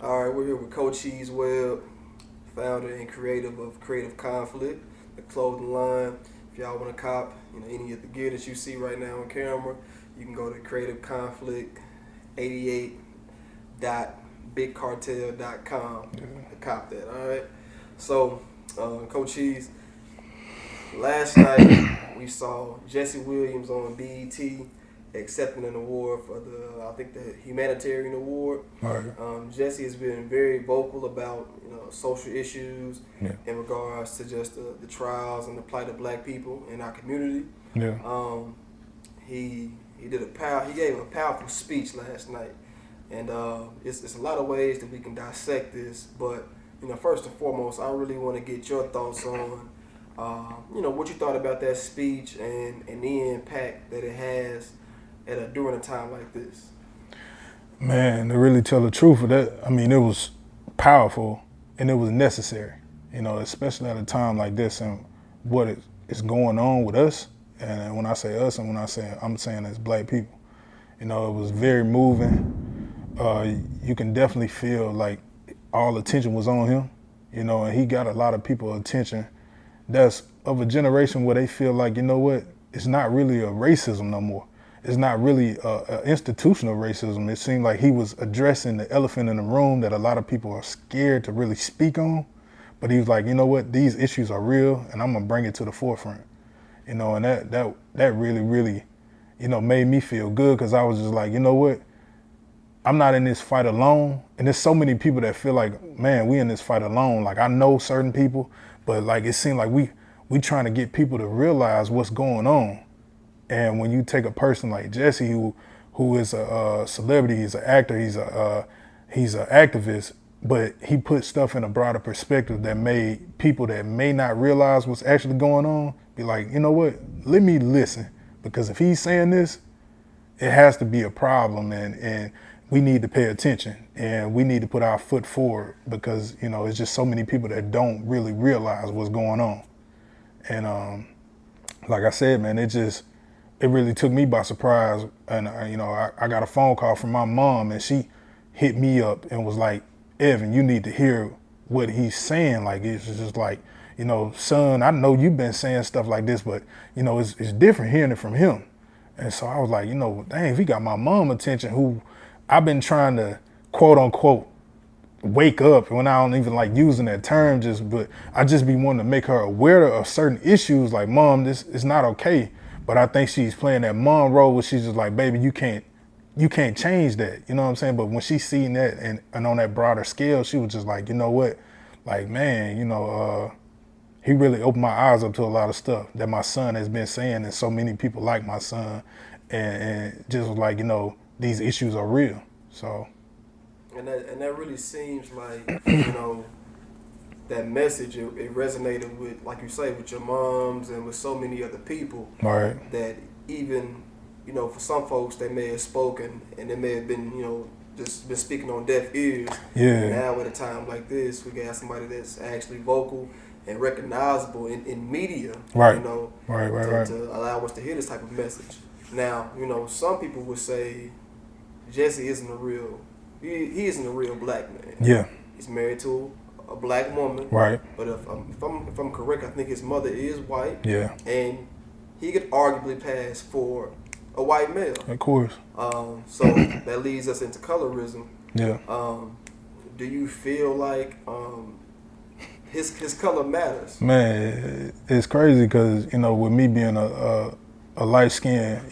All right, we're here with Cochise, Webb, founder and creative of Creative Conflict, the clothing line. If y'all want to cop, any of the gear that you see right now on camera, you can go to Creative Conflict 88.bigcartel.com to cop that. All right. So, Cochise, last night we saw Jesse Williams on BET accepting an award for the humanitarian award. Right. Jesse has been very vocal about social issues Yeah. in regards to just the trials and the plight of Black people in our community. Yeah. He gave a powerful speech last night, and it's a lot of ways that we can dissect this. But first and foremost, I really want to get your thoughts on what you thought about that speech and the impact that it has during a time like this. Man, to really tell the truth of that, it was powerful and it was necessary, especially at a time like this and what is going on with us. And when I say us and I'm saying as Black people, it was very moving. You can definitely feel like all attention was on him, and he got a lot of people's attention that's of a generation where they feel like, it's not really a racism no more. It's not really institutional racism. It seemed like he was addressing the elephant in the room that a lot of people are scared to really speak on. But he was like, these issues are real and I'm gonna bring it to the forefront. And that really, really, made me feel good, because I was just like, I'm not in this fight alone. And there's so many people that feel like, man, we in this fight alone. Like, I know certain people, but like it seemed like we trying to get people to realize what's going on. And when you take a person like Jesse, who is a celebrity, he's an actor, he's an activist, but he put stuff in a broader perspective that made people that may not realize what's actually going on be like, let me listen, because if he's saying this, it has to be a problem, and we need to pay attention and we need to put our foot forward, because it's just so many people that don't really realize what's going on. And like I said, man, it really took me by surprise. And I got a phone call from my mom, and she hit me up and was like, Evan, you need to hear what he's saying. Like, it's just like, son, I know you've been saying stuff like this, but it's different hearing it from him. And so I was like, dang, if he got my mom attention, who I've been trying to quote unquote wake up, when I don't even like using that term, but I just be wanting to make her aware of certain issues. Like, Mom, this is not okay. But I think she's playing that mom role where she's just like, baby, you can't change that. You know what I'm saying? But when she's seen that and on that broader scale, she was just like, what? Like, man, he really opened my eyes up to a lot of stuff that my son has been saying, and so many people like my son, and just was like, these issues are real. So. And that really seems like, that message, it resonated with, like you say, with your moms and with so many other people. Right. That even, for some folks, they may have spoken and they may have been, just been speaking on deaf ears. Yeah. And now at a time like this, we got somebody that's actually vocal and recognizable in media. Right. Right. To allow us to hear this type of message. Now, some people would say Jesse isn't he isn't a real Black man. Yeah. He's married to a Black woman. Right. But if I'm correct, I think his mother is white. Yeah. And he could arguably pass for a white male. Of course. So that leads us into colorism. Yeah. Do you feel like his color matters? Man, it's crazy because, with me being a light skinned,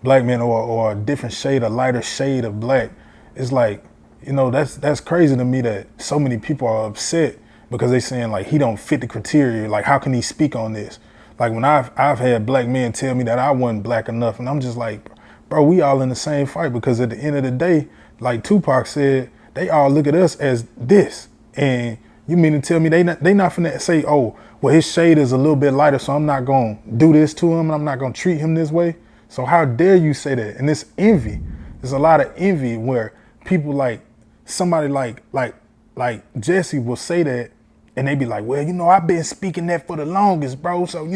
Black man, or a different shade, a lighter shade of Black, it's like, that's crazy to me that so many people are upset because they saying like he don't fit the criteria. Like, how can he speak on this? Like, when I've had Black men tell me that I wasn't Black enough, and I'm just like, bro, we all in the same fight, because at the end of the day, like Tupac said, they all look at us as this. And you mean to tell me they not finna say, oh, well, his shade is a little bit lighter, so I'm not gonna do this to him, and I'm not gonna treat him this way? So how dare you say that? And it's envy. There's a lot of envy where people like somebody like Jesse will say that, and they be like, well, I've been speaking that for the longest, bro. So,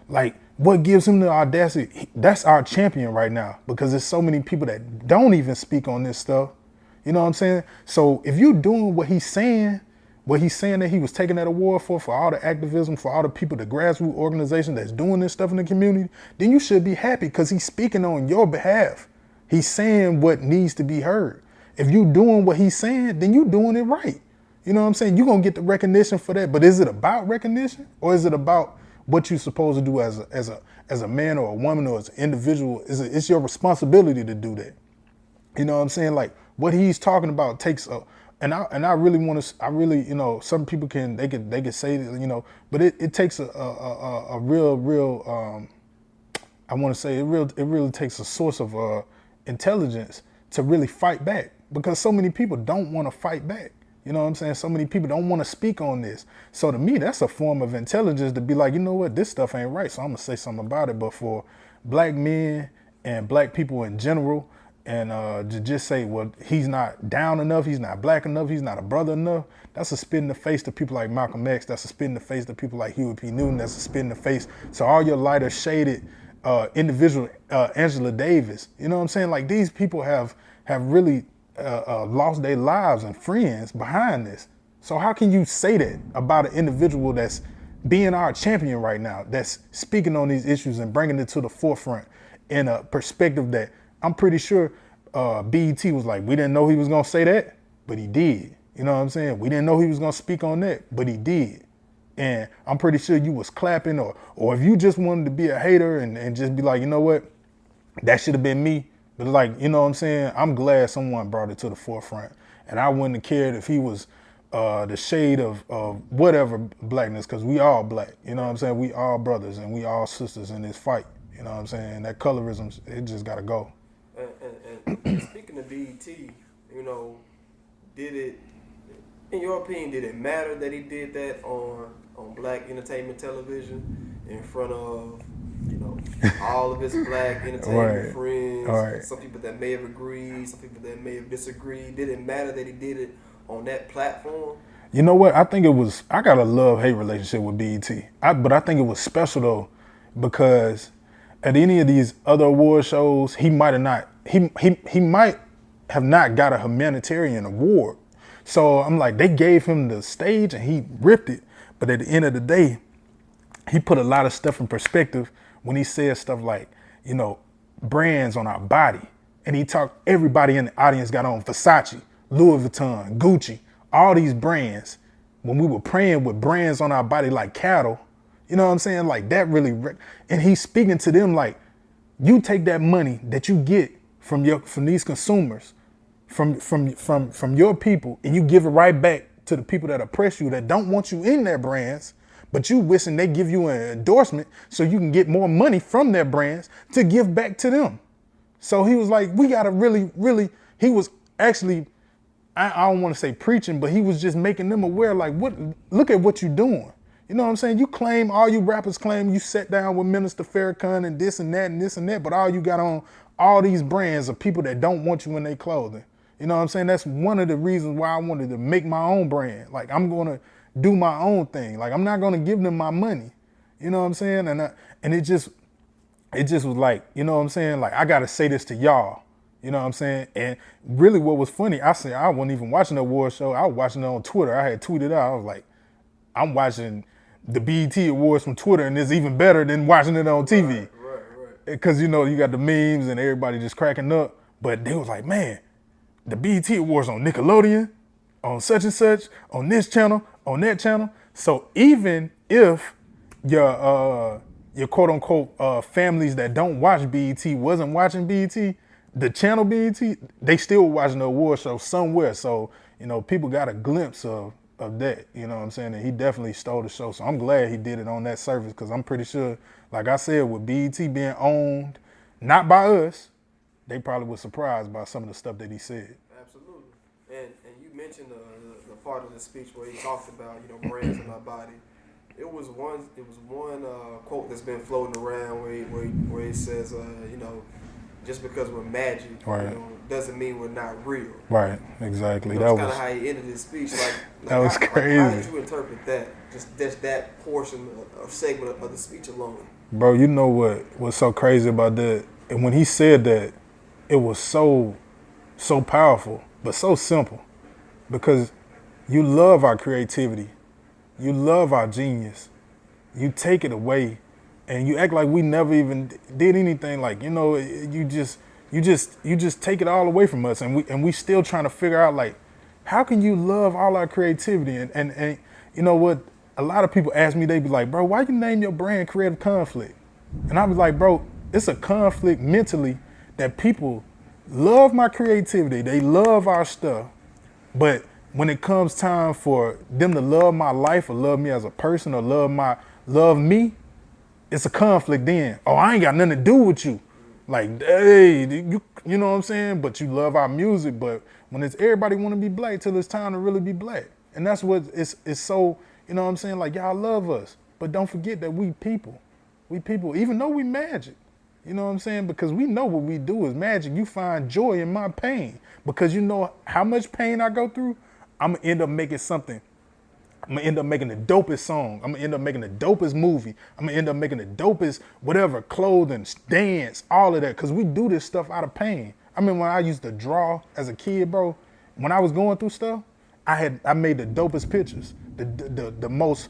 like, what gives him the audacity? That's our champion right now, because there's so many people that don't even speak on this stuff. You know what I'm saying? So if you doing what he's saying that he was taking that award for all the activism, for all the people, the grassroots organization that's doing this stuff in the community, then you should be happy because he's speaking on your behalf. He's saying what needs to be heard. If you doing what he's saying, then you doing it right. You know what I'm saying? You're going to get the recognition for that. But is it about recognition, or is it about what you're supposed to do as a man or a woman or as an individual? It's your responsibility to do that. You know what I'm saying? Like what he's talking about takes a, and I really want to, you know, some people they can say, you know, but it takes a real, I want to say it really takes a source of intelligence to really fight back, because so many people don't want to fight back. You know what I'm saying? So many people don't want to speak on this. So to me, that's a form of intelligence to be like, you know what, this stuff ain't right, so I'm gonna say something about it. But for black men and black people in general, and to just say, well, he's not down enough, he's not black enough, he's not a brother enough, that's a spit in the face to people like Malcolm X, that's a spit in the face to people like Huey P. Newton, that's a spit in the face to all your lighter shaded individual, Angela Davis. You know what I'm saying? Like these people have really lost their lives and friends behind this. So how can you say that about an individual that's being our champion right now, that's speaking on these issues and bringing it to the forefront in a perspective that I'm pretty sure BET was like, we didn't know he was gonna say that, but he did. You know what I'm saying? We didn't know he was gonna speak on that, but he did. And I'm pretty sure you was clapping, or if you just wanted to be a hater and just be like, you know what, that should have been me. But like, you know what I'm saying? I'm glad someone brought it to the forefront. And I wouldn't have cared if he was the shade of whatever blackness, because we all black. You know what I'm saying? We all brothers and we all sisters in this fight. You know what I'm saying? That colorism, it just got to go. And speaking of BET, you know, in your opinion, did it matter that he did that on black entertainment television in front of, you know, all of his black entertainment friends? Right. Some people that may have agreed, some people that may have disagreed. Did it matter that he did it on that platform? You know what? I think I got a love-hate relationship with BET. But I think it was special though, because at any of these other award shows, he might have not got a humanitarian award. So I'm like, they gave him the stage and he ripped it. But at the end of the day, he put a lot of stuff in perspective when he said stuff like, you know, brands on our body. And he talked, everybody in the audience got on Versace, Louis Vuitton, Gucci, all these brands. When we were praying with brands on our body like cattle, you know what I'm saying? Like that really, and he's speaking to them like, you take that money that you get from these consumers, from your people, and you give it right back to the people that oppress you, that don't want you in their brands, but you wishing they give you an endorsement so you can get more money from their brands to give back to them. So he was like, we gotta really, he was actually, I don't want to say preaching, but he was just making them aware, like, look at what you're doing. You know what I'm saying? You claim, all you rappers claim you sat down with Minister Farrakhan and this and that and this and that, but all you got on all these brands of people that don't want you in their clothing. You know what I'm saying? That's one of the reasons why I wanted to make my own brand. Like, I'm going to do my own thing. Like, I'm not going to give them my money. You know what I'm saying? And it just was like, you know what I'm saying? Like, I got to say this to y'all. You know what I'm saying? And really what was funny, I said I wasn't even watching the award show. I was watching it on Twitter. I had tweeted out. I was like, I'm watching the BET Awards from Twitter, and it's even better than watching it on TV. Right. Because, you know, you got the memes and everybody just cracking up. But they was like, man, the BET Awards on Nickelodeon, on such and such, on this channel, on that channel. So even if your quote unquote families that don't watch BET wasn't watching BET, the channel BET, they still watching the award show somewhere. So, you know, people got a glimpse of that, you know what I'm saying? And he definitely stole the show. So I'm glad he did it on that service, because I'm pretty sure, like I said, with BET being owned, not by us, they probably were surprised by some of the stuff that he said. Absolutely. And you mentioned the part of the speech where he talked about, you know, brands in our body. It was one quote that's been floating around where he says, you know, just because we're magic, right, you know, doesn't mean we're not real. Right, exactly. You know, that's kind of how he ended his speech. Like that was crazy. How did you interpret that? Just that portion or segment of the speech alone. Bro, you know what was so crazy about that? And when he said that, it was so powerful, but so simple, because you love our creativity, you love our genius, you take it away, and you act like we never even did anything. Like, you know, you just take it all away from us, and we still trying to figure out, like, how can you love all our creativity? And you know what? A lot of people ask me, they be like, bro, why you name your brand Creative Conflict? And I was like, bro, it's a conflict mentally that people love my creativity, they love our stuff, but when it comes time for them to love my life or love me as a person or love me, it's a conflict then. Oh, I ain't got nothing to do with you. Like, hey, you know what I'm saying? But you love our music, but when it's everybody want to be black till it's time to really be black. And that's what it's so, you know what I'm saying? Like, y'all love us, but don't forget that we people, even though we magic, you know what I'm saying? Because we know what we do is magic. You find joy in my pain because you know how much pain I go through. I'm gonna end up making something. I'm gonna end up making the dopest song. I'm gonna end up making the dopest movie. I'm gonna end up making the dopest whatever, clothing, dance, all of that. Cause we do this stuff out of pain. I mean, when I used to draw as a kid, bro, when I was going through stuff, I made the dopest pictures, the most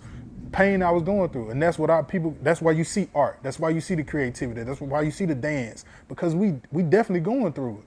pain I was going through. And that's what that's why you see art. That's why you see the creativity. That's why you see the dance, because we definitely going through it.